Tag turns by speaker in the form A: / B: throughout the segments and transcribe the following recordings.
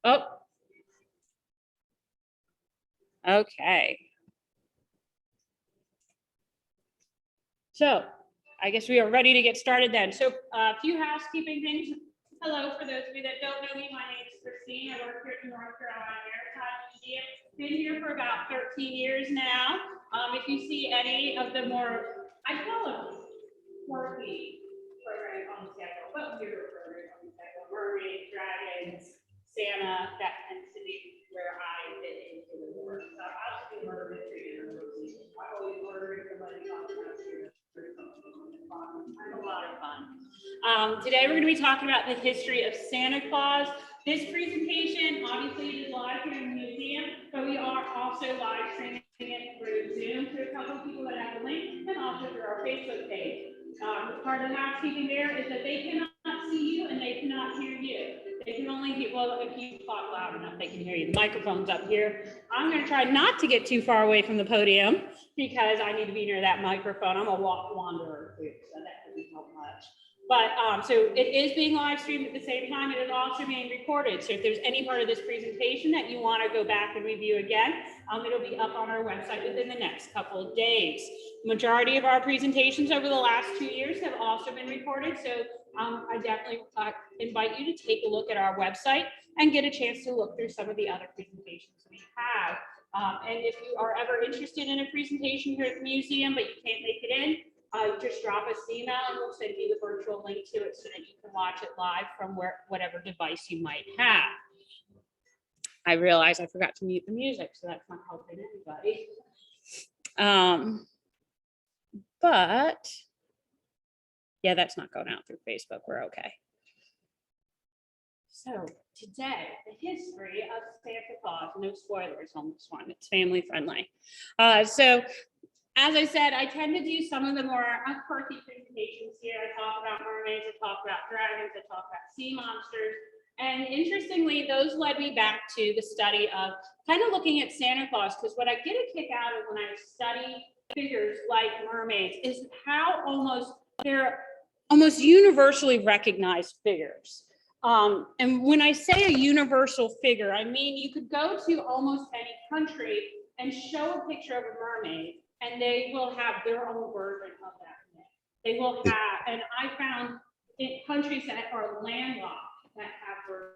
A: Oh, okay. So I guess we are ready to get started then. So a few housekeeping things. Hello, for those of you that don't know me, my name is Christine. I work here at the North Carolina Maritime Museum. Been here for about 13 years now. If you see any of the more, I call them quirky programs on the schedule, but weirder programs on the schedule, mermaids, dragons, Santa, that tends to be where I fit into the work. So I'll just be murder mystery and I always murdering somebody talking about here. A lot of fun. Today we're going to be talking about the history of Santa Claus. This presentation obviously is live here in the museum, but we are also live streaming it through Zoom to a couple of people that have the link and also through our Facebook page. Part of the housekeeping there is that they cannot see you and they cannot hear you. They can only hear, well, if you talk loud enough, they can hear you. The microphone's up here. I'm going to try not to get too far away from the podium because I need to be near that microphone. I'm a wanderer too, so that doesn't help much. But so it is being live streamed at the same time. It is also being recorded. So if there's any part of this presentation that you want to go back and review again, it'll be up on our website within the next couple of days. Majority of our presentations over the last 2 years have also been recorded. So I definitely invite you to take a look at our website and get a chance to look through some of the other presentations we have. And if you are ever interested in a presentation here at the museum, but you can't make it in, just drop us an email and we'll send you the virtual link to it so that you can watch it live from whatever device you might have. I realize I forgot to mute the music, so that's not helping anybody. But yeah, that's not going out through Facebook. We're okay. So today, the history of Santa Claus. No spoilers on this one. It's family friendly. So as I said, I tend to do some of the more quirky presentations here. I talk about mermaids, I talk about dragons, I talk about sea monsters. And interestingly, those led me back to the study of kind of looking at Santa Claus, because what I get a kick out of when I study figures like mermaids is how they're almost universally recognized figures. And when I say a universal figure, I mean you could go to almost any country and show a picture of a mermaid, and they will have their own version of that myth. They will have, and I found in countries that are landlocked that have versions.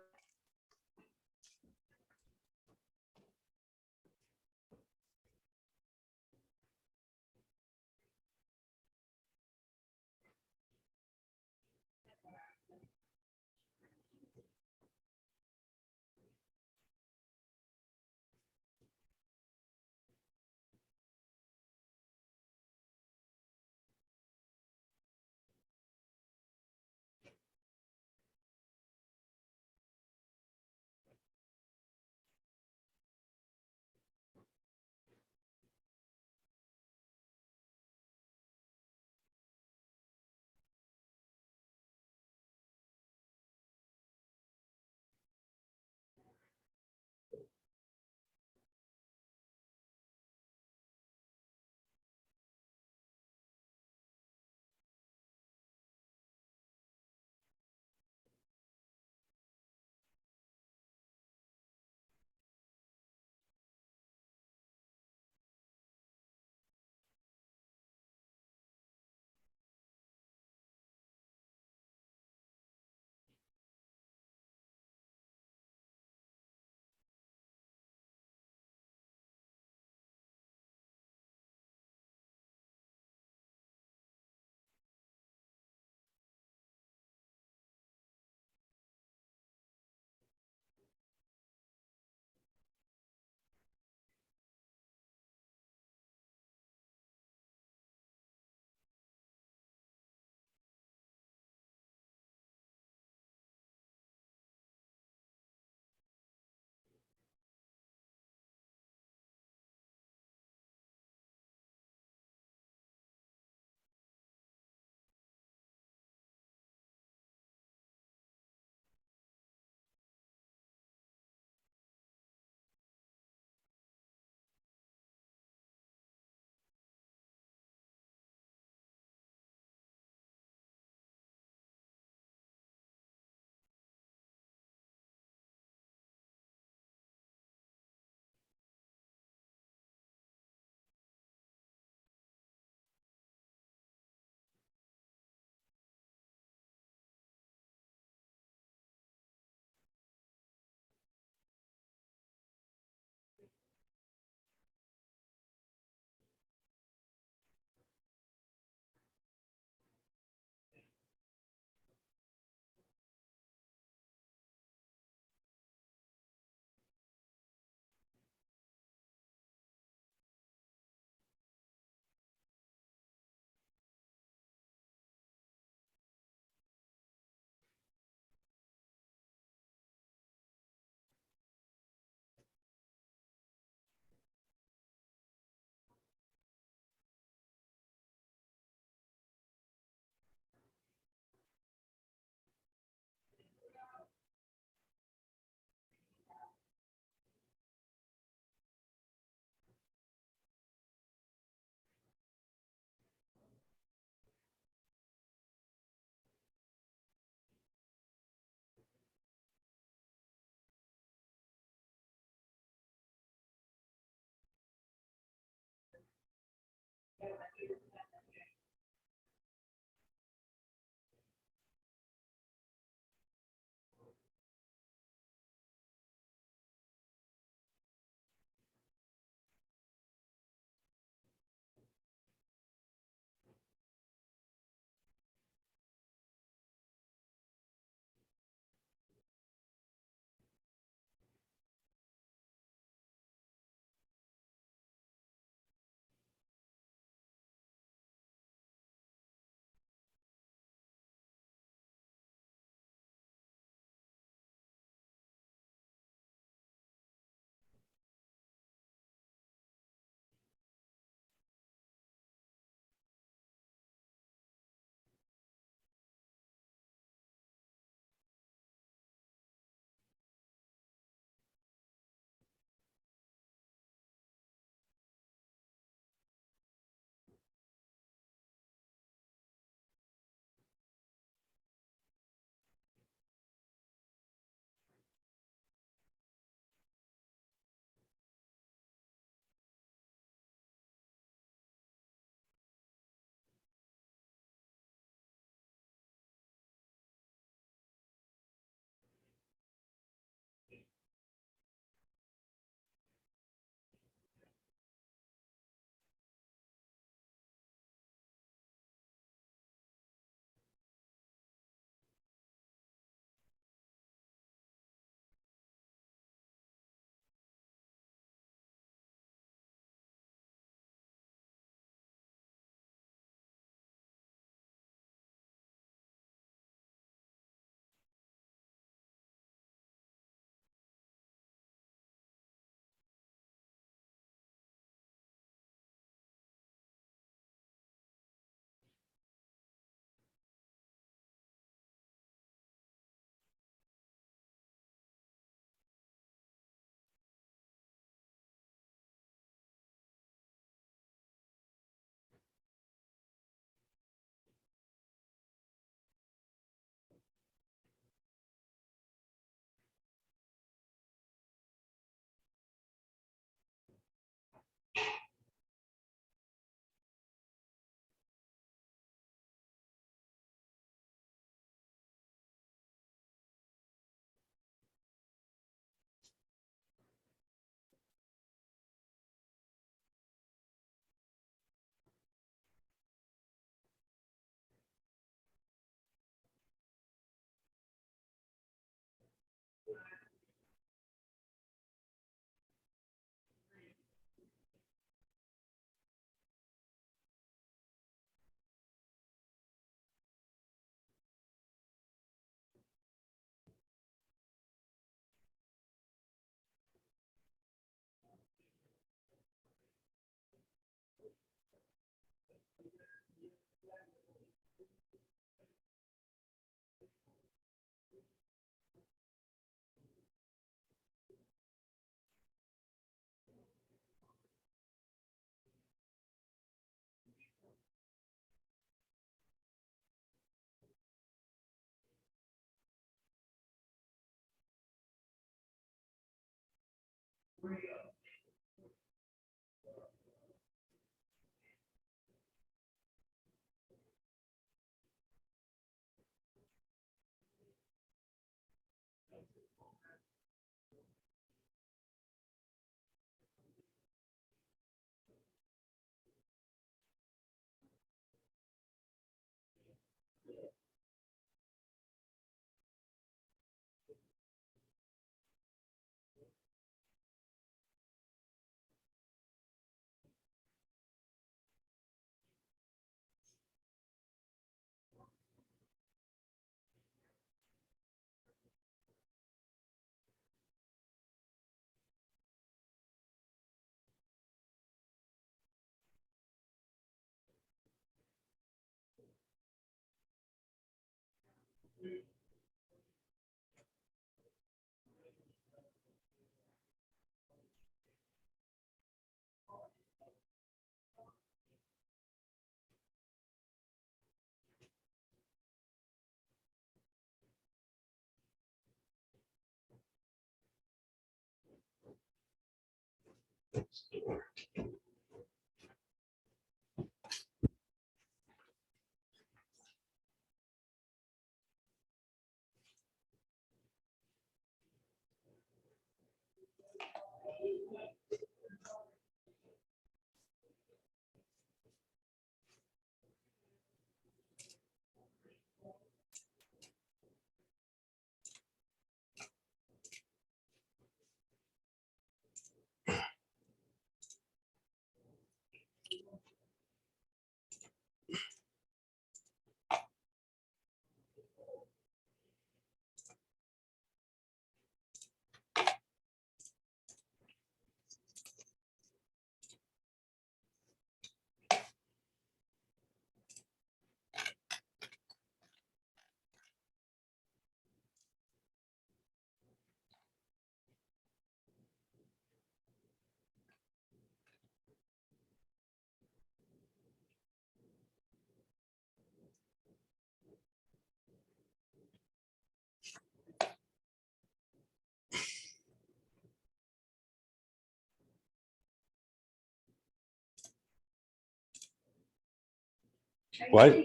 B: What?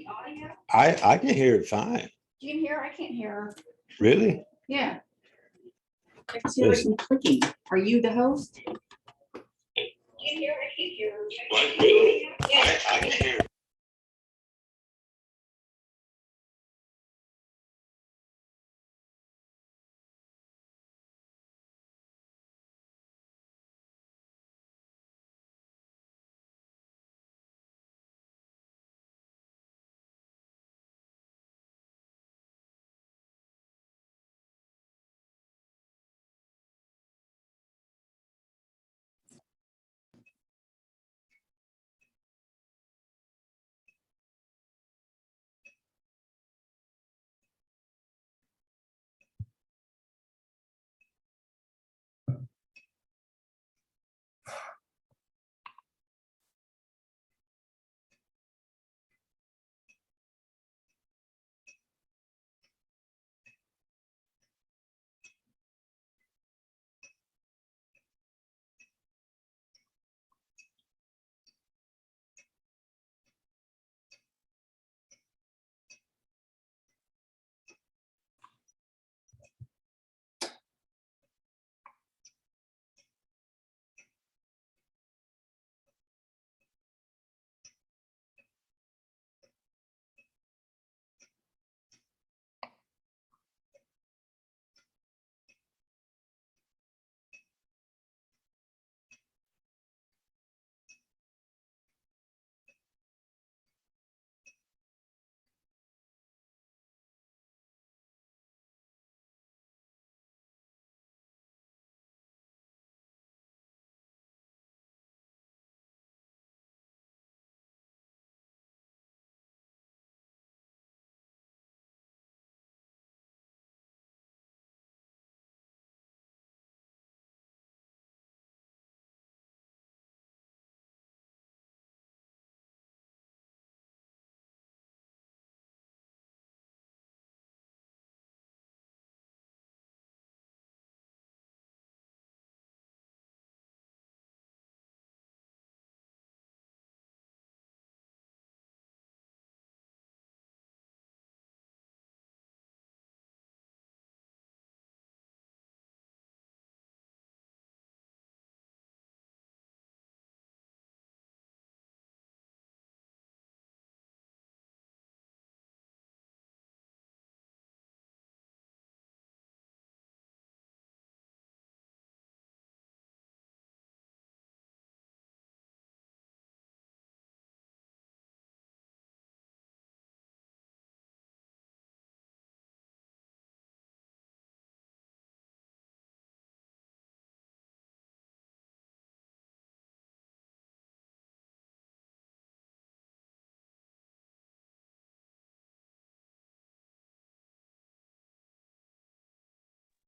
B: I can hear it fine.
C: You can hear, I can't hear.
B: Really?
C: Yeah. I see like some clicking. Are you the host? You can hear, I can't hear.
B: What? Really? I can hear it.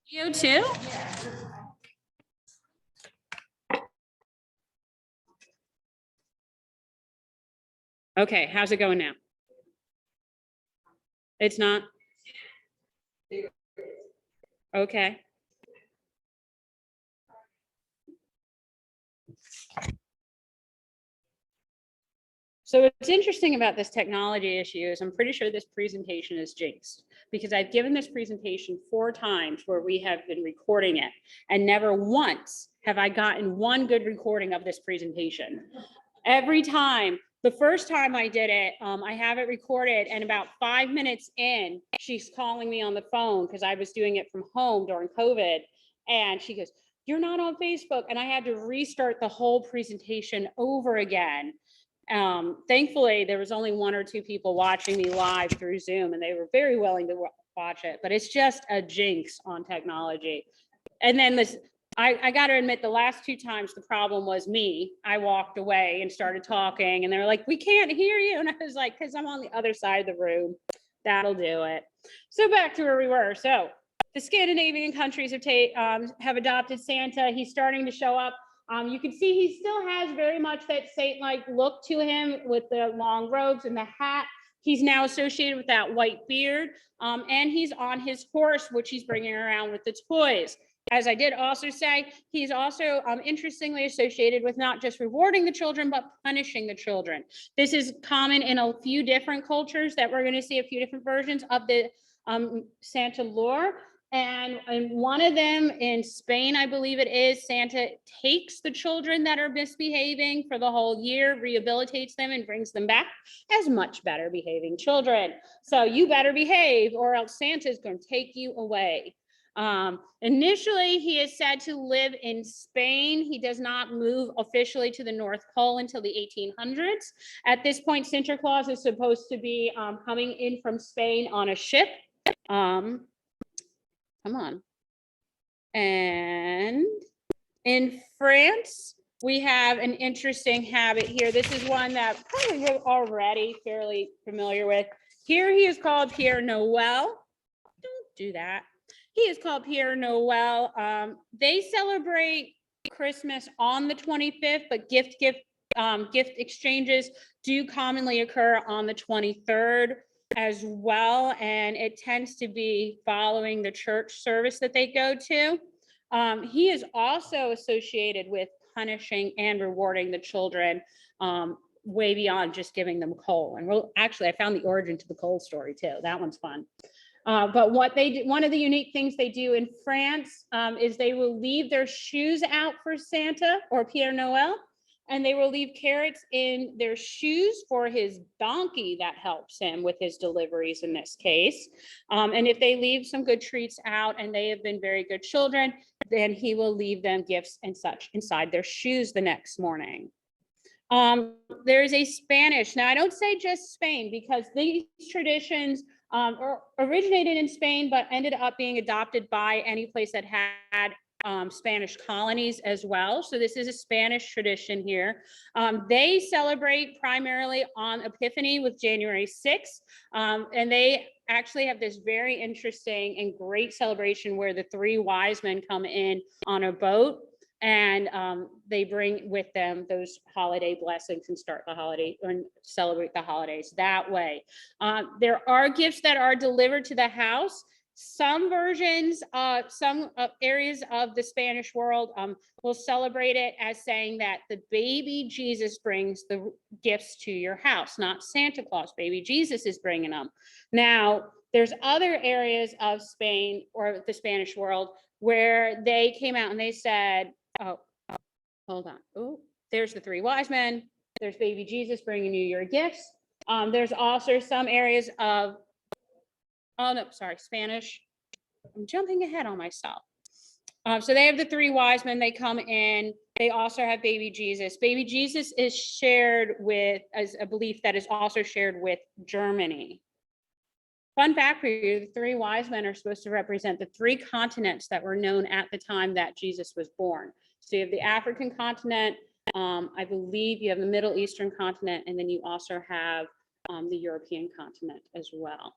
A: You too? Okay, how's it going now? It's not? Okay. So what's interesting about this technology issue is I'm pretty sure this presentation is jinxed because I've given this presentation 4 times where we have been recording it, and never once have I gotten one good recording of this presentation. Every time, the first time I did it, I have it recorded, and about 5 minutes in, she's calling me on the phone because I was doing it from home during COVID. And she goes, "You're not on Facebook." And I had to restart the whole presentation over again. Thankfully, there was only 1 or 2 people watching me live through Zoom, and they were very willing to watch it, but it's just a jinx on technology. And then this, I got to admit, the last 2 times the problem was me. I walked away and started talking, and they were like, "We can't hear you." And I was like, "Because I'm on the other side of the room." That'll do it. So back to where we were. So the Scandinavian countries have adopted Santa. He's starting to show up. You can see he still has very much that saint-like look to him with the long robes and the hat. He's now associated with that white beard, and he's on his horse, which he's bringing around with the toys. As I did also say, he's also interestingly associated with not just rewarding the children, but punishing the children. This is common in a few different cultures that we're going to see a few different versions of the Santa lore. And one of them in Spain, I believe it is, Santa takes the children that are misbehaving for the whole year, rehabilitates them, and brings them back as much better behaving children. So you better behave or else Santa's going to take you away. Initially, he is said to live in Spain. He does not move officially to the North Pole until the 1800s. At this point, Santa Claus is supposed to be coming in from Spain on a ship. Come on. And in France, we have an interesting habit here. This is one that probably we're already fairly familiar with. Here he is called Pierre Noel. Don't do that. He is called Pierre Noel. They celebrate Christmas on the 25th, but gift exchanges do commonly occur on the 23rd. As well, and it tends to be following the church service that they go to. He is also associated with punishing and rewarding the children way beyond just giving them coal. And actually, I found the origin to the coal story too. That one's fun. But what they do, one of the unique things they do in France is they will leave their shoes out for Santa or Pierre Noel. And they will leave carrots in their shoes for his donkey that helps him with his deliveries in this case. And if they leave some good treats out and they have been very good children, then he will leave them gifts and such inside their shoes the next morning. There's a Spanish, now I don't say just Spain because these traditions originated in Spain, but ended up being adopted by any place that had Spanish colonies as well. So this is a Spanish tradition here. They celebrate primarily on Epiphany with January 6th. And they actually have this very interesting and great celebration where the 3 wise men come in on a boat and they bring with them those holiday blessings and start the holiday and celebrate the holidays that way. There are gifts that are delivered to the house. Some versions, some areas of the Spanish world will celebrate it as saying that the baby Jesus brings the gifts to your house, not Santa Claus. Baby Jesus is bringing them. Now, there's other areas of Spain or the Spanish world where they came out and they said, oh, hold on. Oh, there's the 3 wise men. There's baby Jesus bringing you your gifts. There's also some areas of Spanish. I'm jumping ahead on myself. So they have the 3 wise men. They come in. They also have baby Jesus. Baby Jesus is shared with, as a belief that is also shared with Germany. Fun fact for you, the 3 wise men are supposed to represent the 3 continents that were known at the time that Jesus was born. So you have the African continent, I believe you have the Middle Eastern continent, and then you also have the European continent as well.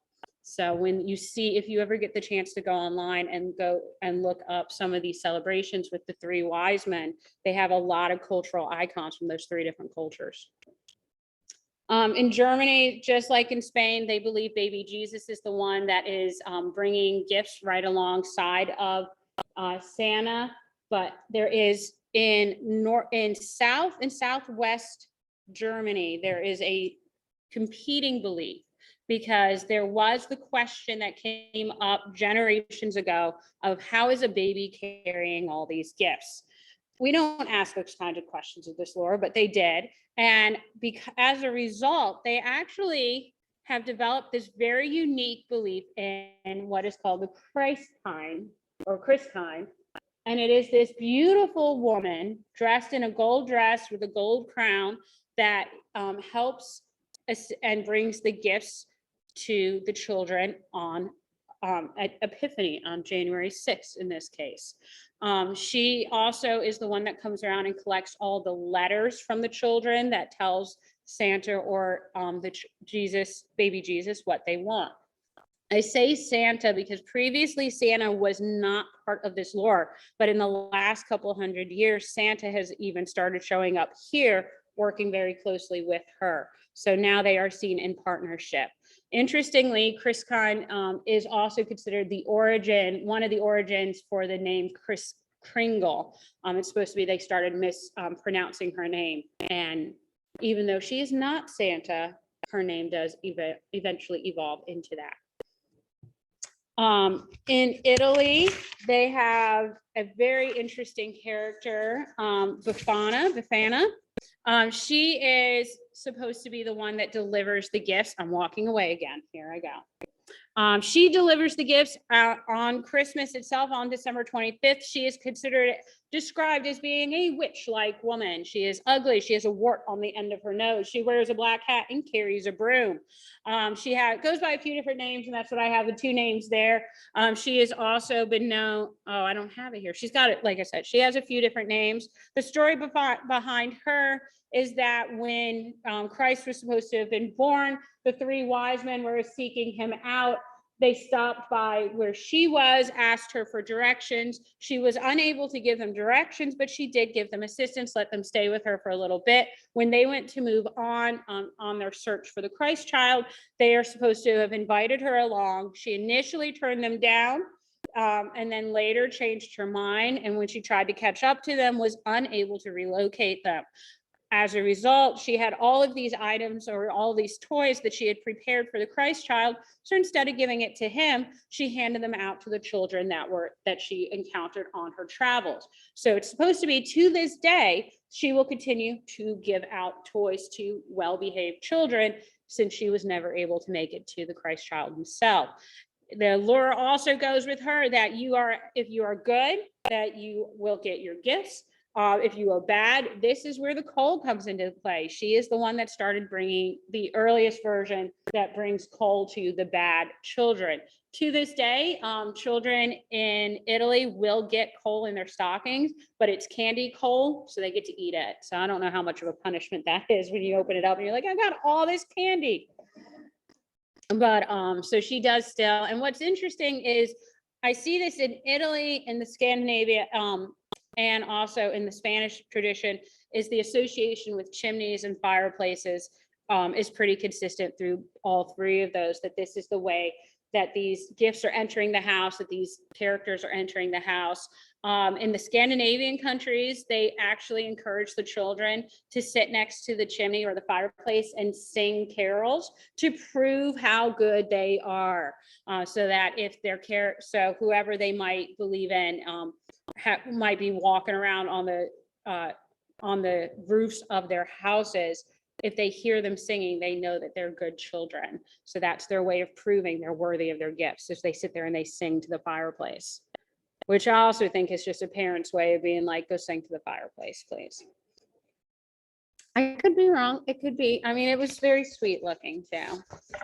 A: So when you see, if you ever get the chance to go online and go and look up some of these celebrations with the three wise men, they have a lot of cultural icons from those three different cultures. In Germany, just like in Spain, they believe baby Jesus is the one that is bringing gifts right alongside of Santa. But there is in South and Southwest Germany, there is a competing belief, because there was the question that came up generations ago of how is a baby carrying all these gifts? We don't ask those kinds of questions of this lore, but they did. And as a result, they actually have developed this very unique belief in what is called the Christkind or Christkind. And it is this beautiful woman dressed in a gold dress with a gold crown that helps and brings the gifts to the children on at Epiphany on January 6th in this case. She also is the one that comes around and collects all the letters from the children that tells Santa or baby Jesus what they want. I say Santa because previously Santa was not part of this lore, but in the last couple hundred years, Santa has even started showing up here, working very closely with her. So now they are seen in partnership. Interestingly, Christkind is also considered one of the origins for the name Kris Kringle. It's supposed to be they started mispronouncing her name. And even though she is not Santa, her name does eventually evolve into that. In Italy, they have a very interesting character, Befana. She is supposed to be the one that delivers the gifts. I'm walking away again. Here I go. She delivers the gifts on Christmas itself on December 25th. She is described as being a witch-like woman. She is ugly. She has a wart on the end of her nose. She wears a black hat and carries a broom. She goes by a few different names, and that's what I have, the two names there. She has also been known, I don't have it here. She's got it, like I said, she has a few different names. The story behind her is that when Christ was supposed to have been born, the three wise men were seeking him out. They stopped by where she was, asked her for directions. She was unable to give them directions, but she did give them assistance, let them stay with her for a little bit. When they went to move on their search for the Christ child, they are supposed to have invited her along. She initially turned them down, and then later changed her mind. And when she tried to catch up to them, was unable to relocate them. As a result, she had all of these items or all these toys that she had prepared for the Christ child. So instead of giving it to him, she handed them out to the children that she encountered on her travels. So it's supposed to be, to this day, she will continue to give out toys to well-behaved children, since she was never able to make it to the Christ child himself. The lore also goes with her that if you are good, that you will get your gifts. If you are bad, this is where the coal comes into play. She is the one that started bringing the earliest version that brings coal to the bad children. To this day, children in Italy will get coal in their stockings, but it's candy coal, so they get to eat it. So I don't know how much of a punishment that is when you open it up and you're like, I got all this candy. But so she does still. And what's interesting is I see this in Italy, in the Scandinavia, and also in the Spanish tradition, is the association with chimneys and fireplaces is pretty consistent through all three of those, that this is the way that these gifts are entering the house, that these characters are entering the house. In the Scandinavian countries, they actually encourage the children to sit next to the chimney or the fireplace and sing carols to prove how good they are. So that if so whoever they might believe in might be walking around on the roofs of their houses. If they hear them singing, they know that they're good children. So that's their way of proving they're worthy of their gifts, if they sit there and they sing to the fireplace, which I also think is just a parent's way of being like, go sing to the fireplace, please. I could be wrong. It could be. I mean, it was very sweet looking too.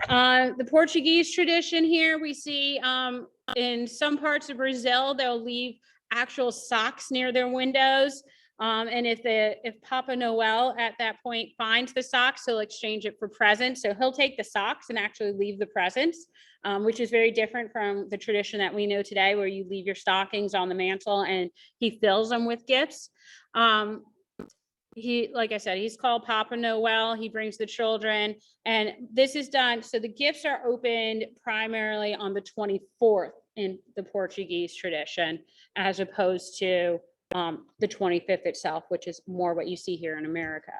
A: The Portuguese tradition here, we see in some parts of Brazil, they'll leave actual socks near their windows. And if Papa Noel at that point finds the socks, he'll exchange it for presents. So he'll take the socks and actually leave the presents, which is very different from the tradition that we know today, where you leave your stockings on the mantle and he fills them with gifts. Like I said, he's called Papa Noel. He brings the children, and this is done. So the gifts are opened primarily on the 24th in the Portuguese tradition, as opposed to the 25th itself, which is more what you see here in America.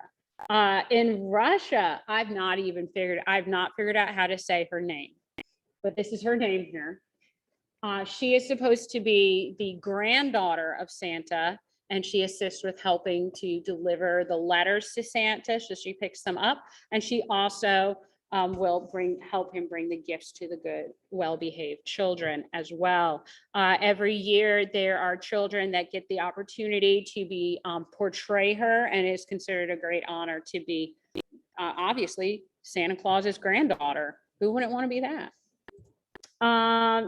A: In Russia, I've not figured out how to say her name, but this is her name here. She is supposed to be the granddaughter of Santa, and she assists with helping to deliver the letters to Santa. So she picks them up, and she also will help him bring the gifts to the good, well-behaved children as well. Every year, there are children that get the opportunity to portray her, and it's considered a great honor to be, obviously, Santa Claus's granddaughter. Who wouldn't want to be that?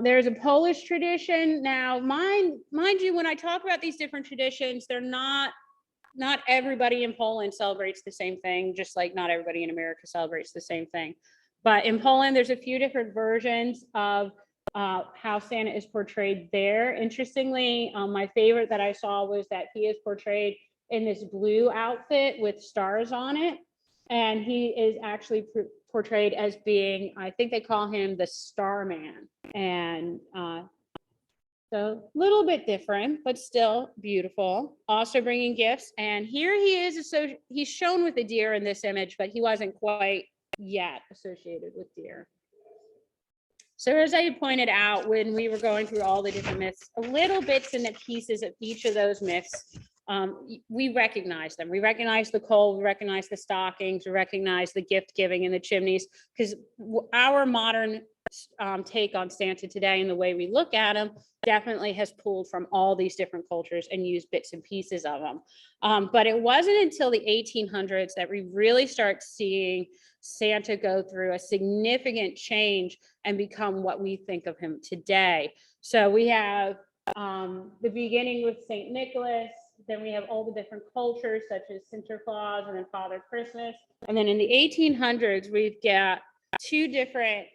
A: There's a Polish tradition. Now, mind you, when I talk about these different traditions, they're not everybody in Poland celebrates the same thing, just like not everybody in America celebrates the same thing. But in Poland, there's a few different versions of how Santa is portrayed there. Interestingly, my favorite that I saw was that he is portrayed in this blue outfit with stars on it. And he is actually portrayed as being, I think they call him the Starman. And so a little bit different, but still beautiful. Also bringing gifts. And here he is, he's shown with a deer in this image, but he wasn't quite yet associated with deer. So as I pointed out, when we were going through all the different myths, little bits and the pieces of each of those myths, we recognize them. We recognize the coal, we recognize the stockings, we recognize the gift giving and the chimneys, because our modern take on Santa today and the way we look at him definitely has pulled from all these different cultures and used bits and pieces of them. But it wasn't until the 1800s that we really start seeing Santa go through a significant change and become what we think of him today. So we have the beginning with St. Nicholas, then we have all the different cultures such as Sinterklaas and then Father Christmas. And then in the 1800s, we've got two different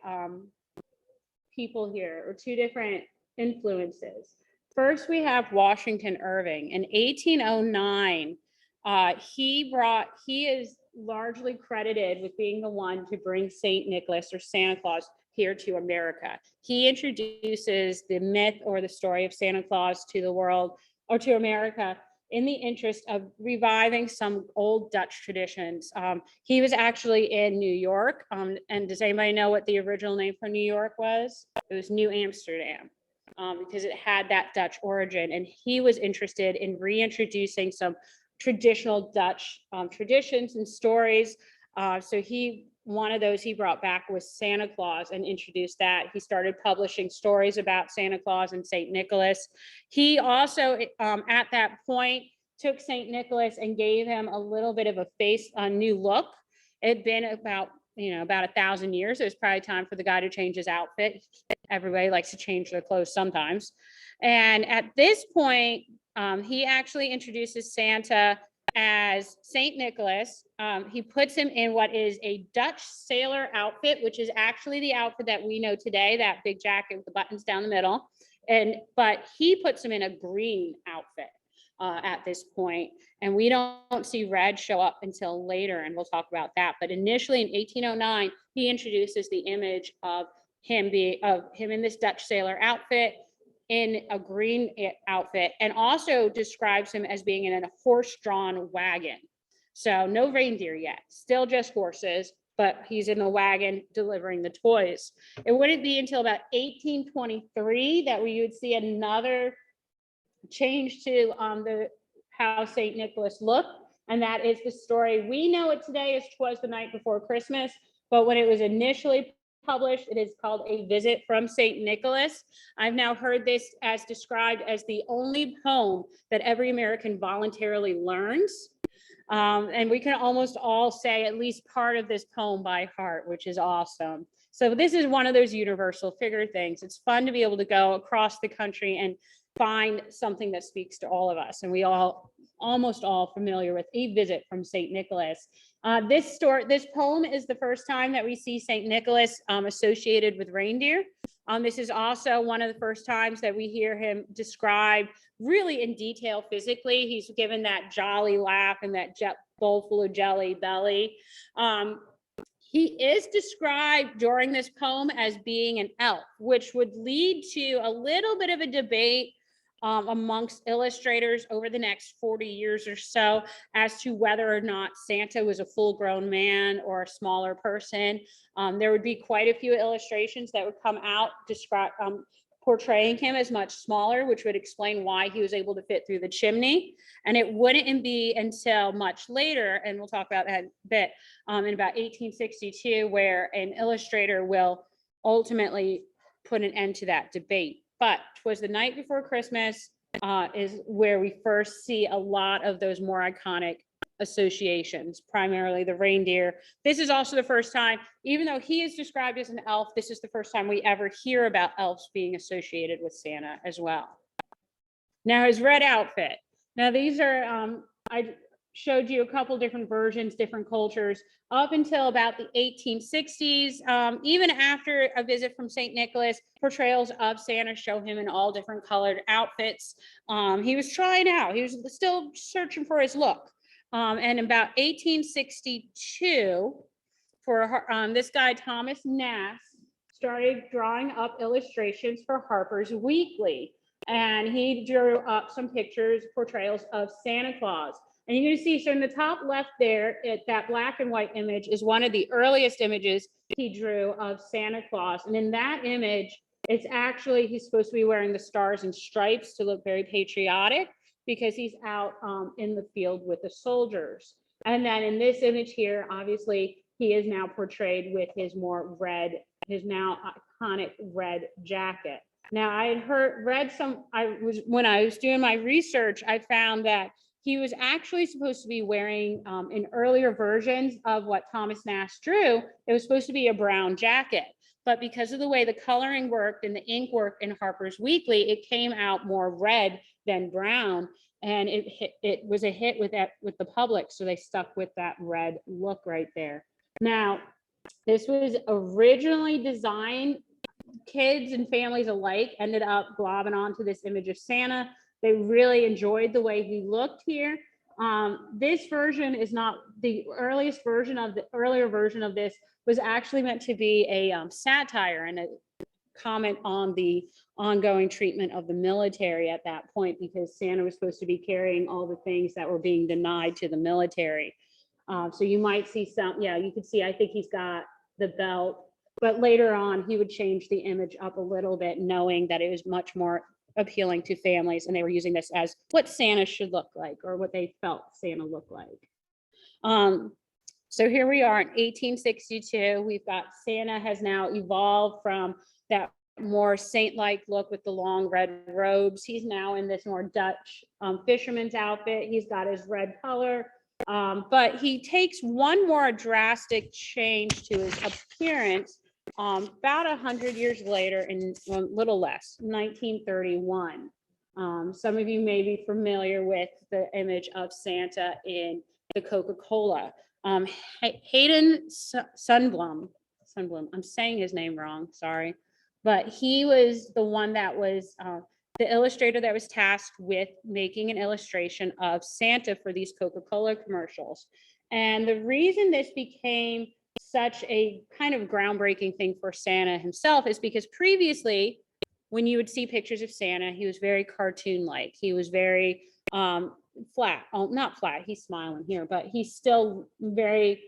A: people here, or two different influences. First, we have Washington Irving. In 1809, he is largely credited with being the one to bring St. Nicholas or Santa Claus here to America. He introduces the myth or the story of Santa Claus to the world, or to America, in the interest of reviving some old Dutch traditions. He was actually in New York. And does anybody know what the original name for New York was? It was New Amsterdam, because it had that Dutch origin. And he was interested in reintroducing some traditional Dutch traditions and stories. So one of those he brought back was Santa Claus and introduced that. He started publishing stories about Santa Claus and St. Nicholas. He also, at that point, took St. Nicholas and gave him a little bit of a new look. It had been about 1,000 years. It was probably time for the guy to change his outfit. Everybody likes to change their clothes sometimes. And at this point, he actually introduces Santa as St. Nicholas. He puts him in what is a Dutch sailor outfit, which is actually the outfit that we know today, that big jacket with the buttons down the middle. But he puts him in a green outfit at this point. And we don't see red show up until later, and we'll talk about that. But initially in 1809, he introduces the image of him in this Dutch sailor outfit, in a green outfit, and also describes him as being in a horse-drawn wagon. So no reindeer yet, still just horses, but he's in the wagon delivering the toys. It wouldn't be until about 1823 that we would see another change to how St. Nicholas looked, and that is the story. We know it today as 'Twas the Night Before Christmas, but when it was initially published, it is called A Visit from St. Nicholas. I've now heard this as described as the only poem that every American voluntarily learns. And we can almost all say at least part of this poem by heart, which is awesome. So this is one of those universal figure things. It's fun to be able to go across the country and find something that speaks to all of us. And we almost all familiar with A Visit from St. Nicholas. This poem is the first time that we see St. Nicholas associated with reindeer. This is also one of the first times that we hear him described really in detail physically. He's given that jolly laugh and that bowl full of jelly belly. He is described during this poem as being an elf, which would lead to a little bit of a debate amongst illustrators over the next 40 years or so as to whether or not Santa was a full-grown man or a smaller person. There would be quite a few illustrations that would come out portraying him as much smaller, which would explain why he was able to fit through the chimney. And it wouldn't be until much later, and we'll talk about that in a bit, in about 1862, where an illustrator will ultimately put an end to that debate. But 'twas the night before Christmas is where we first see a lot of those more iconic associations, primarily the reindeer. This is also the first time, even though he is described as an elf, this is the first time we ever hear about elves being associated with Santa as well. Now his red outfit. Now these are, I showed you a couple different versions, different cultures, up until about the 1860s. Even after A Visit from St. Nicholas, portrayals of Santa show him in all different colored outfits. He was trying out, he was still searching for his look. And about 1862, this guy, Thomas Nass, started drawing up illustrations for Harper's Weekly. And he drew up some portrayals of Santa Claus. And you're gonna see, so in the top left there, that black and white image is one of the earliest images he drew of Santa Claus. And in that image, it's actually, he's supposed to be wearing the stars and stripes to look very patriotic, because he's out in the field with the soldiers. And then in this image here, obviously, he is now portrayed with his now iconic red jacket. Now I had when I was doing my research, I found that he was actually supposed to be wearing, in earlier versions of what Thomas Nass drew, it was supposed to be a brown jacket. But because of the way the coloring worked and the ink worked in Harper's Weekly, it came out more red than brown, and it was a hit with the public, so they stuck with that red look right there. Now, this was originally designed, kids and families alike ended up globbing onto this image of Santa. They really enjoyed the way he looked here. This version is not the earliest version of the earlier version of this was actually meant to be a satire and a comment on the ongoing treatment of the military at that point, because Santa was supposed to be carrying all the things that were being denied to the military. So you might see some, yeah, you could see, I think he's got the belt, but later on he would change the image up a little bit, knowing that it was much more appealing to families, and they were using this as what Santa should look like, or what they felt Santa looked like. So here we are in 1862. We've got Santa has now evolved from that more saint-like look with the long red robes. He's now in this more Dutch fisherman's outfit. He's got his red color, but he takes one more drastic change to his appearance about 100 years later, in a little less, 1931. Some of you may be familiar with the image of Santa in the Coca-Cola. Hayden Sundblom, I'm saying his name wrong, sorry, but he was the one that was the illustrator that was tasked with making an illustration of Santa for these Coca-Cola commercials. And the reason this became such a kind of groundbreaking thing for Santa himself is because previously, when you would see pictures of Santa, he was very cartoon-like. He was very flat, not flat, he's smiling here, but he's still very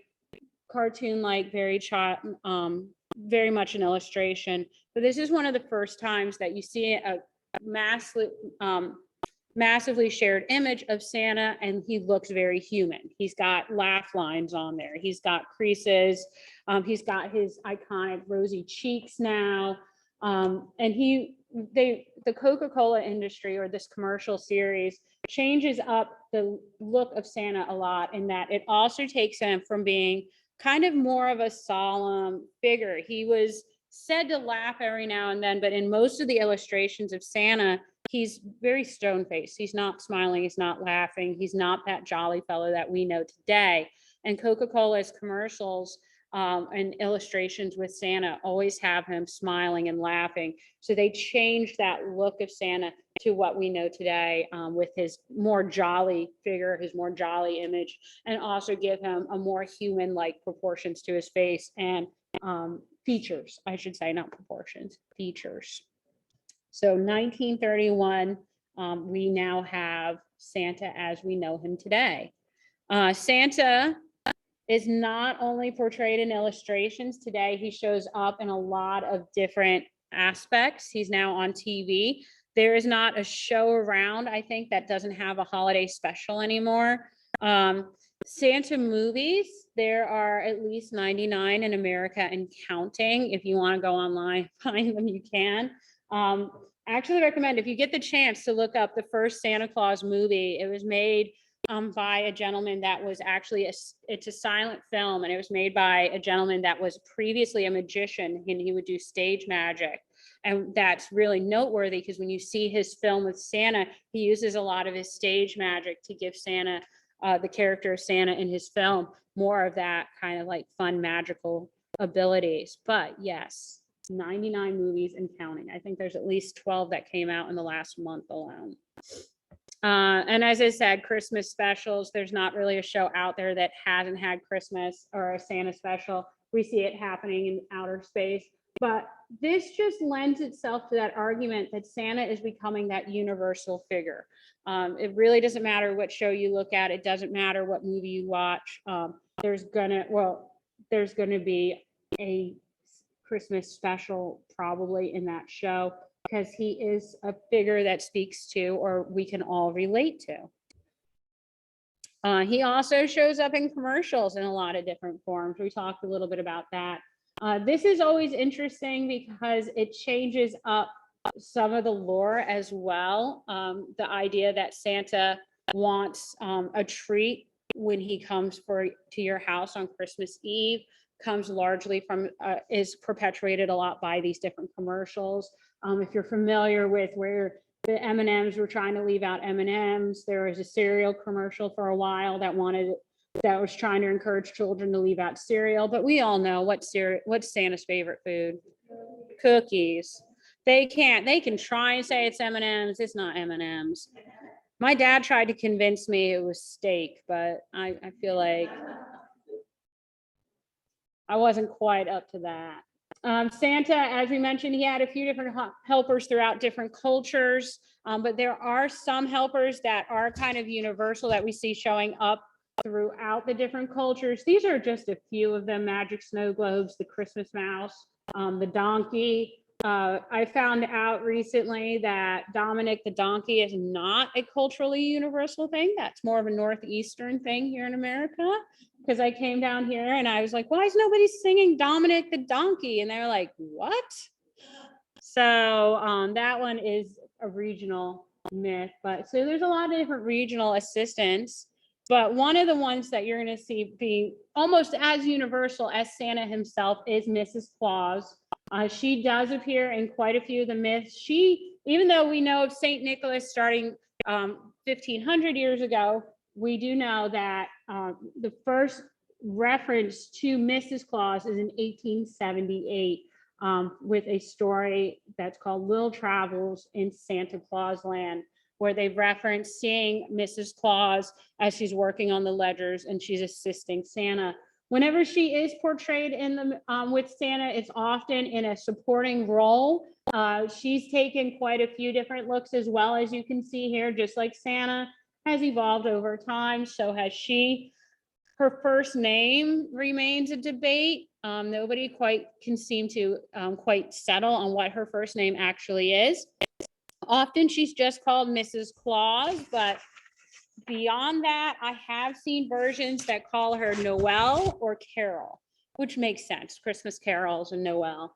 A: cartoon-like, very much an illustration. But this is one of the first times that you see a massively shared image of Santa, and he looks very human. He's got laugh lines on there. He's got creases. He's got his iconic rosy cheeks now. And the Coca-Cola industry, or this commercial series, changes up the look of Santa a lot, in that it also takes him from being kind of more of a solemn figure. He was said to laugh every now and then, but in most of the illustrations of Santa, he's very stone-faced. He's not smiling, he's not laughing, he's not that jolly fellow that we know today. And Coca-Cola's commercials and illustrations with Santa always have him smiling and laughing. So they changed that look of Santa to what we know today with his more jolly figure, his more jolly image, and also give him a more human-like proportions to his face and features, I should say, not proportions, features. So 1931, we now have Santa as we know him today. Santa is not only portrayed in illustrations today, he shows up in a lot of different aspects. He's now on TV. There is not a show around, I think, that doesn't have a holiday special anymore. Santa movies, there are at least 99 in America and counting. If you want to go online, find them, you can. Actually recommend, if you get the chance, to look up the first Santa Claus movie. It was made by a gentleman that was actually, it's a silent film, and it was made by a gentleman that was previously a magician, and he would do stage magic. And that's really noteworthy because when you see his film with Santa, he uses a lot of his stage magic to give Santa, the character of Santa in his film, more of that kind of like fun magical abilities. But yes, 99 movies and counting. I think there's at least 12 that came out in the last month alone. And as I said, Christmas specials, there's not really a show out there that hasn't had Christmas or a Santa special. We see it happening in outer space. But this just lends itself to that argument that Santa is becoming that universal figure. It really doesn't matter what show you look at. It doesn't matter what movie you watch. There's gonna be a Christmas special probably in that show, because he is a figure that speaks to, or we can all relate to. He also shows up in commercials in a lot of different forms. We talked a little bit about that. This is always interesting because it changes up some of the lore as well. The idea that Santa wants a treat when he comes to your house on Christmas Eve comes largely from, is perpetuated a lot by these different commercials. If you're familiar with where the M&Ms were trying to leave out M&Ms, there was a cereal commercial for a while that was trying to encourage children to leave out cereal, but we all know what's Santa's favorite food? Cookies. They can try and say it's M&Ms, it's not M&Ms. My dad tried to convince me it was steak, but I feel like I wasn't quite up to that. Santa, as we mentioned, he had a few different helpers throughout different cultures, but there are some helpers that are kind of universal that we see showing up throughout the different cultures. These are just a few of them: magic snow globes, the Christmas mouse, the donkey. I found out recently that Dominic the donkey is not a culturally universal thing. That's more of a Northeastern thing here in America. Because I came down here and I was like, why is nobody singing Dominic the donkey? And they're like, what? So that one is a regional myth. But so there's a lot of different regional assistants. But one of the ones that you're going to see being almost as universal as Santa himself is Mrs. Claus. She does appear in quite a few of the myths. Even though we know of St. Nicholas starting 1500 years ago, we do know that the first reference to Mrs. Claus is in 1878 with a story that's called Little Travels in Santa Claus Land, where they reference seeing Mrs. Claus as she's working on the ledgers and she's assisting Santa. Whenever she is portrayed in the with Santa, it's often in a supporting role. She's taken quite a few different looks as well, as you can see here, just like Santa has evolved over time, so has she. Her first name remains a debate. Nobody quite can seem to quite settle on what her first name actually is. Often she's just called Mrs. Claus, but beyond that, I have seen versions that call her Noel or Carol, which makes sense. Christmas carols and Noel.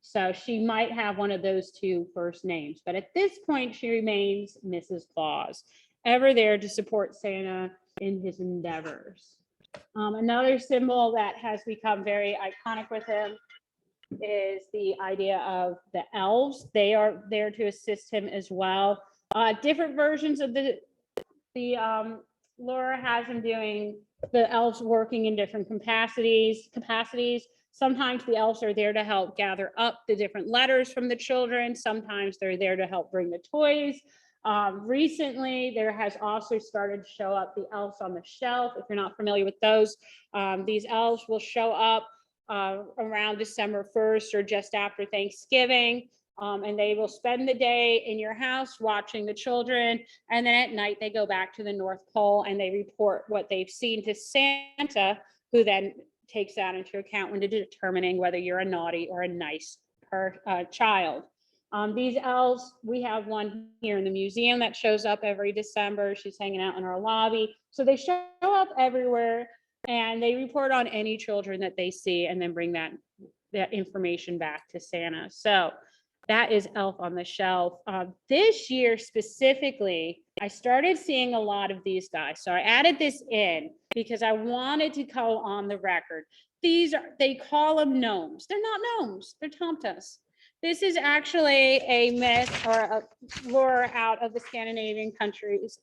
A: So she might have one of those two first names, but at this point she remains Mrs. Claus, ever there to support Santa in his endeavors. Another symbol that has become very iconic with him is the idea of the elves. They are there to assist him as well. Different versions of the Laura has him doing the elves working in different capacities. Sometimes the elves are there to help gather up the different letters from the children. Sometimes they're there to help bring the toys. Recently, there has also started to show up the elves on the shelf. If you're not familiar with those, these elves will show up around December 1st or just after Thanksgiving. And they will spend the day in your house watching the children. And then at night, they go back to the North Pole and they report what they've seen to Santa, who then takes that into account when determining whether you're a naughty or a nice child. These elves, we have one here in the museum that shows up every December. She's hanging out in our lobby. So they show up everywhere and they report on any children that they see and then bring that information back to Santa. So that is Elf on the Shelf. This year specifically, I started seeing a lot of these guys. So I added this in because I wanted to go on the record. They call them gnomes. They're not gnomes, they're tomtas. This is actually a myth or a lore out of the Scandinavian countries.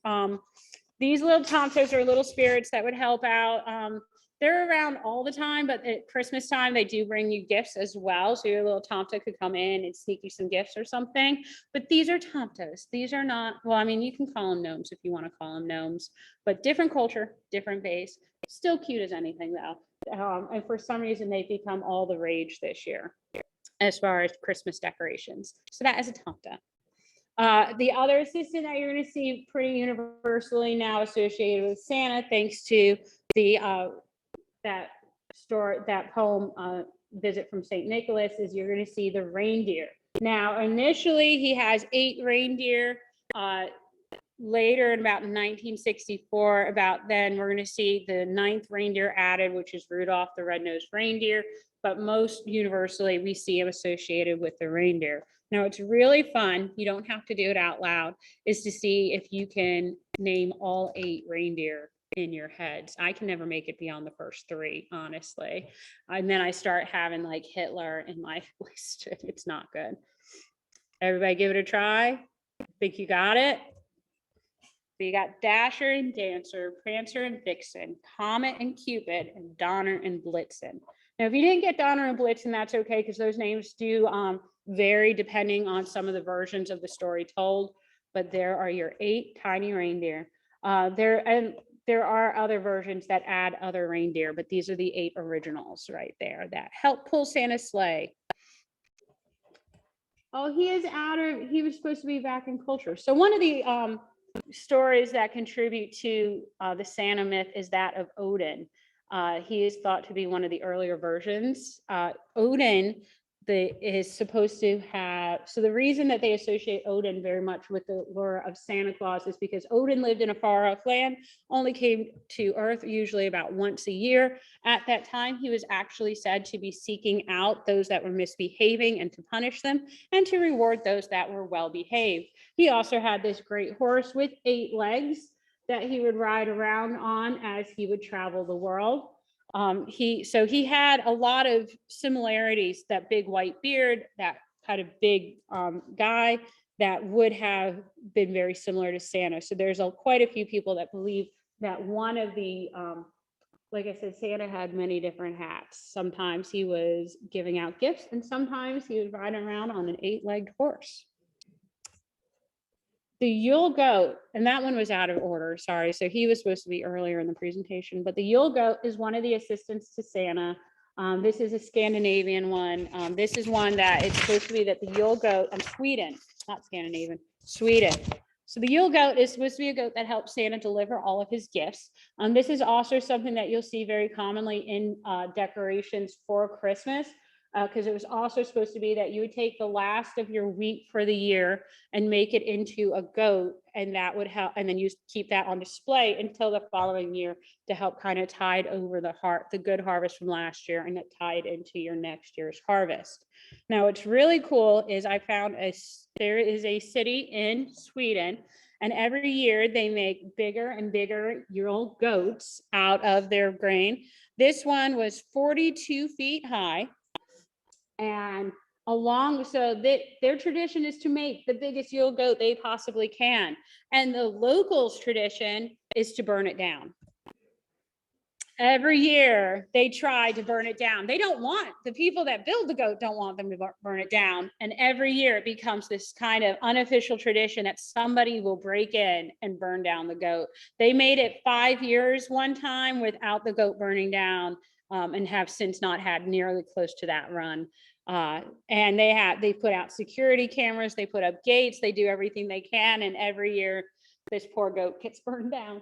A: These little tomtas are little spirits that would help out. They're around all the time, but at Christmas time, they do bring you gifts as well. So your little tomta could come in and sneak you some gifts or something. But these are tomtas. These are not, well, I mean, you can call them gnomes if you want to call them gnomes, but different culture, different base. Still cute as anything though. And for some reason, they've become all the rage this year as far as Christmas decorations. So that is a tomta. The other assistant that you're going to see pretty universally now associated with Santa, thanks to the that poem, Visit from St. Nicholas, is you're going to see the reindeer. Now, initially, he has 8 reindeer. Later, in about 1964, about then, we're going to see the 9th reindeer added, which is Rudolph the Red-Nosed Reindeer. But most universally, we see him associated with the reindeer. Now, it's really fun. You don't have to do it out loud, is to see if you can name all 8 reindeer in your heads. I can never make it beyond the first 3, honestly. And then I start having like Hitler in my list. It's not good. Everybody give it a try. Think you got it? So you got Dasher and Dancer, Prancer and Vixen, Comet and Cupid, and Donner and Blitzen. Now, if you didn't get Donner and Blitzen, that's okay, because those names do vary depending on some of the versions of the story told. But there are your 8 tiny reindeer. There are other versions that add other reindeer, but these are the 8 originals right there that help pull Santa's sleigh. Oh, he was supposed to be back in culture. So one of the stories that contribute to the Santa myth is that of Odin. He is thought to be one of the earlier versions. Odin is supposed to have, so the reason that they associate Odin very much with the lore of Santa Claus is because Odin lived in a far off land, only came to Earth usually about once a year. At that time, he was actually said to be seeking out those that were misbehaving and to punish them and to reward those that were well behaved. He also had this great horse with 8 legs that he would ride around on as he would travel the world. He had a lot of similarities, that big white beard, that kind of big guy that would have been very similar to Santa. So there's quite a few people that believe that one of the, like I said, Santa had many different hats. Sometimes he was giving out gifts and sometimes he was riding around on an 8-legged horse. The Yule goat, and that one was out of order, sorry. So he was supposed to be earlier in the presentation, but the Yule goat is one of the assistants to Santa. This is a Scandinavian one. This is one that it's supposed to be that the Yule goat, Sweden, not Scandinavian, Sweden. So the Yule goat is supposed to be a goat that helps Santa deliver all of his gifts. This is also something that you'll see very commonly in decorations for Christmas. Because it was also supposed to be that you would take the last of your wheat for the year and make it into a goat, and that would help, and then you keep that on display until the following year to help kind of tide over the good harvest from last year and it tied into your next year's harvest. Now, what's really cool is I found there is a city in Sweden, and every year they make bigger and bigger Yule goats out of their grain. This one was 42 feet high. And their tradition is to make the biggest Yule goat they possibly can. And the locals' tradition is to burn it down. Every year they try to burn it down. They don't want, the people that build the goat don't want them to burn it down. And every year it becomes this kind of unofficial tradition that somebody will break in and burn down the goat. They made it 5 years one time without the goat burning down, and have since not had nearly close to that run. And they put out security cameras, they put up gates, they do everything they can. And every year this poor goat gets burned down.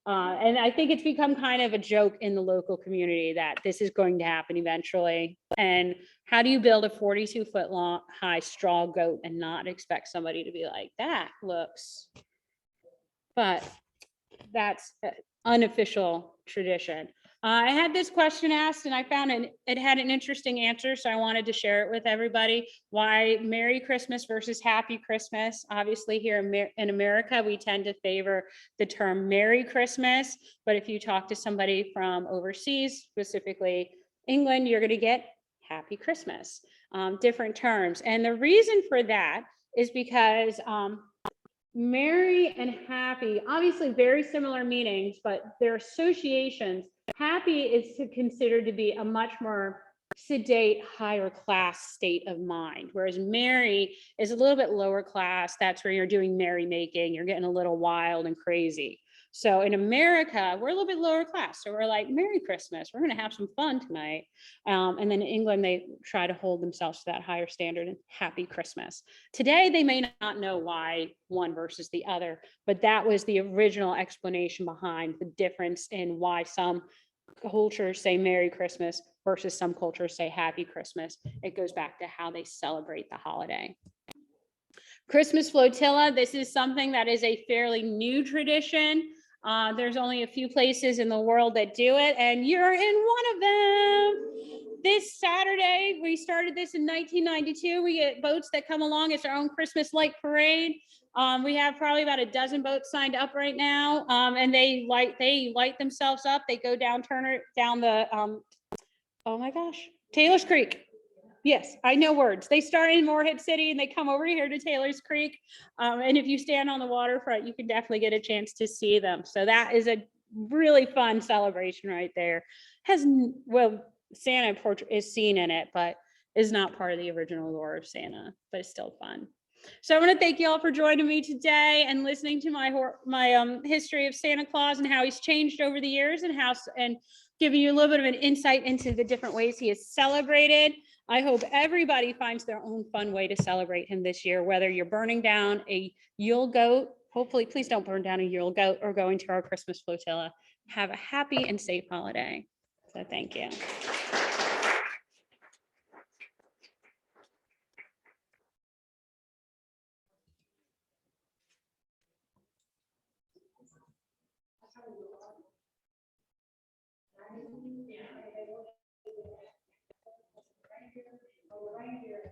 A: And I think it's become kind of a joke in the local community that this is going to happen eventually. And how do you build a 42-foot long high straw goat and not expect somebody to be like, that looks, but that's an unofficial tradition. I had this question asked and I found it had an interesting answer, so I wanted to share it with everybody. Why Merry Christmas versus Happy Christmas? Obviously here in America, we tend to favor the term Merry Christmas, but if you talk to somebody from overseas, specifically England, you're going to get Happy Christmas, different terms. And the reason for that is because merry and happy, obviously very similar meanings, but their associations. Happy is considered to be a much more sedate, higher class state of mind, whereas merry is a little bit lower class. That's where you're doing merrymaking, you're getting a little wild and crazy. So in America, we're a little bit lower class. So we're like, Merry Christmas, we're going to have some fun tonight. And then in England, they try to hold themselves to that higher standard and Happy Christmas. Today, they may not know why one versus the other, but that was the original explanation behind the difference in why some cultures say Merry Christmas versus some cultures say Happy Christmas. It goes back to how they celebrate the holiday. Christmas flotilla, this is something that is a fairly new tradition. There's only a few places in the world that do it, and you're in one of them. This Saturday, we started this in 1992. We get boats that come along. It's our own Christmas light parade. We have probably about a dozen boats signed up right now, and they light themselves up. They go down the, oh my gosh, Taylor's Creek. Yes, I know words. They start in Morehead City and they come over here to Taylor's Creek. And if you stand on the waterfront, you can definitely get a chance to see them. So that is a really fun celebration right there. Santa portrait is seen in it, but is not part of the original lore of Santa, but it's still fun. So I want to thank you all for joining me today and listening to my history of Santa Claus and how he's changed over the years and giving you a little bit of an insight into the different ways he is celebrated. I hope everybody finds their own fun way to celebrate him this year, whether you're burning down a Yule goat, hopefully please don't burn down a Yule goat, or going to our Christmas flotilla. Have a happy and safe holiday. So thank you. Yeah.